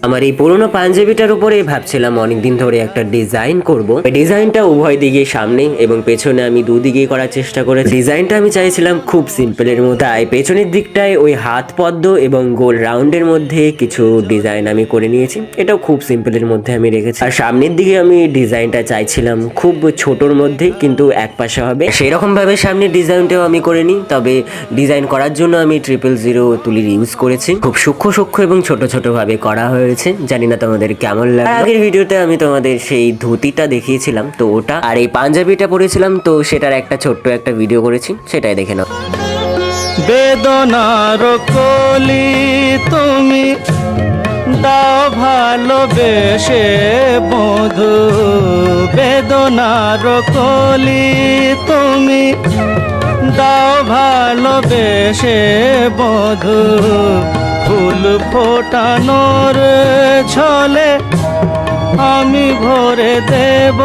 আমার এই পুরোনো পাঞ্জাবিটার উপরে ভাবছিলাম অনেকদিন ধরে একটা ডিজাইন করব। ডিজাইনটা উভয় দিকে সামনে এবং পেছনে আমি দুদিকে করার চেষ্টা করেছি। ডিজাইনটা আমি চাইছিলাম খুব সিম্পলের মধ্যে, তাই পেছনের দিকটায় ওই হাত পদ্ম এবং গোল রাউন্ডের মধ্যে কিছু ডিজাইন আমি করে নিয়েছি। এটাও খুব সিম্পলের মধ্যে আমি রেখেছি। আর সামনের দিকে আমি ডিজাইনটা চাইছিলাম খুব ছোটর মধ্যে, কিন্তু এক পাশে হবে সেই রকম ভাবে সামনের ডিজাইনটাও আমি করে নিই। তবে ডিজাইন করার জন্য আমি 000 তুলির ইউজ করেছি। খুব সূক্ষ্ম সূক্ষ্ম এবং ছোট ছোট ভাবে করা হয়েছে। জানি না তোমাদের কেমন লাগে। আগের ভিডিওতে আমি তোমাদের সেই ধুতিটা দেখিয়েছিলাম, তো ওটা আর এই পাঞ্জাবিটা পরেছিলাম, তো সেটার একটা ছোট্ট একটা ভিডিও করেছি, সেটাই দেখে নাও। বেদনার কলি তুমি দাও ভালোবেসে বধু, বেদনার কলি তুমি দাও ভালোবেসে বধু, ফুল ফোটানোর ছলে আমি ভরে দেব